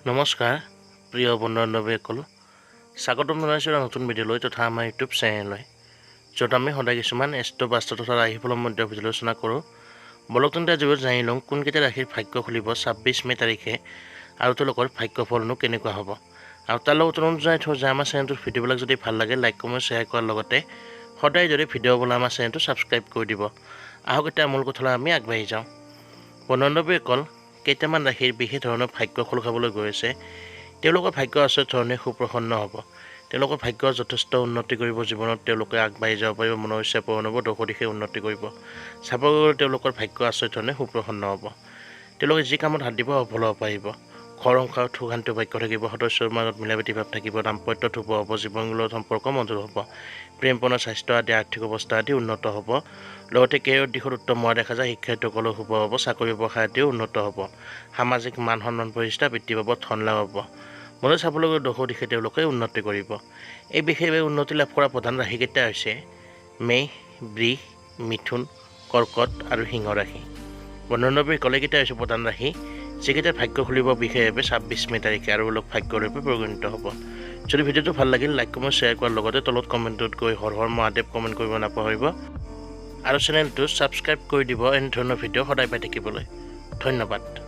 নমস্কাৰ প্ৰিয় বন্ধু-বান্ধৱীসকল স্বাগতম জনাইছোঁ নতুন ভিডিঅ'লৈ তথা আমাৰ ইউটিউব চেনেললৈ য'ত আমি সদায় কিছুমান এষ্ট্ৰ বাস্ত্ৰ তথা ৰাশিফলৰ মধ্যে পৰ্যালোচনা কৰোঁ। বলক তেন্তে আজি জানি লওঁ কোনকেইটা ৰাশিৰ ভাগ্য খুলিব 26 মে তাৰিখে আৰু তেওঁলোকৰ ভাগ্য ফলনো কেনেকুৱা হ'ব। আৰু তাৰ লগত অনুৰোধ জনাই থওঁ যে আমাৰ চেনেলটোৰ ভিডিঅ'বিলাক যদি ভাল লাগে লাইক কমেণ্ট শ্বেয়াৰ কৰাৰ লগতে সদায় যদি ভিডিঅ' বলে আমাৰ চেনেলটো ছাবস্ক্ৰাইব কৰি দিব। আহক এতিয়া মূল কথালৈ আমি আগবাঢ়ি যাওঁ। বন্ধু-বান্ধৱীসকল কেইটামান ৰাশিৰ বিশেষ ধৰণৰ ভাগ্য খোল খাবলৈ গৈ আছে। তেওঁলোকৰ ভাগ্য আচৰিত ধৰণে সুপ্ৰসন্ন হ'ব। তেওঁলোকৰ ভাগ্য যথেষ্ট উন্নতি কৰিব। জীৱনত তেওঁলোকে আগবাঢ়ি যাব পাৰিব, মনৰ ইচ্ছা পূৰণ হ'ব, দশ দিশে উন্নতি কৰিব। চাব গ'লে তেওঁলোকৰ ভাগ্য আচৰিত ধৰণে সুপ্ৰসন্ন হ'ব। তেওঁলোকে যি কামত হাত দিব সফল হ'ব পাৰিব। ঘৰ সংসাৰত সুখ শান্তি ভাগ্য থাকিব, সদস্যৰ মাজত মিলাপ্ৰীতি ভাৱ থাকিব, দাম্পত্যত শুভ হ'ব, জীৱনমূলক সম্পৰ্ক মধুৰ হ'ব, প্ৰেম প্ৰণয় স্বাস্থ্য আদি আৰ্থিক অৱস্থা আদি উন্নত হ'ব। লগতে কেৰিয়াৰৰ দিশত উত্তম হোৱা দেখা যায়। শিক্ষাৰ্থীসকলৰ শুভ হ'ব, চাকৰি ব্যৱসায় আদিও উন্নত হ'ব, সামাজিক মান সন্মান প্ৰতিষ্ঠা বৃদ্ধি পাব, ধন লাভ হ'ব। মনে চাবলৈ গ'লে দশ দিশে তেওঁলোকে উন্নতি কৰিব। এই বিশেষভাৱে উন্নতি লাভ কৰা প্ৰধান ৰাশিকেইটা হৈছে মেষ, বৃষ, মিথুন, কৰ্কট আৰু সিংহ ৰাশি। বন্ধু-বান্ধৱীসকল এইকেইটা হৈছে প্ৰধান ৰাশি যিকেইটা ভাগ্য খুলিব বিশেষভাৱে 26 মে তাৰিখে আৰু লোক ভাগ্যৰূপে পৰিগণিত হ'ব। যদি ভিডিঅ'টো ভাল লাগিল লাইক কমেণ্ট শ্বেয়াৰ কৰাৰ লগতে তলত কমেণ্টত গৈ হৰ হৰ মহাদেৱ কমেণ্ট কৰিব নাপাহৰিব আৰু চেনেলটো ছাবস্ক্ৰাইব কৰি দিব এনে ধৰণৰ ভিডিঅ' সদায় পাই থাকিবলৈ। ধন্যবাদ।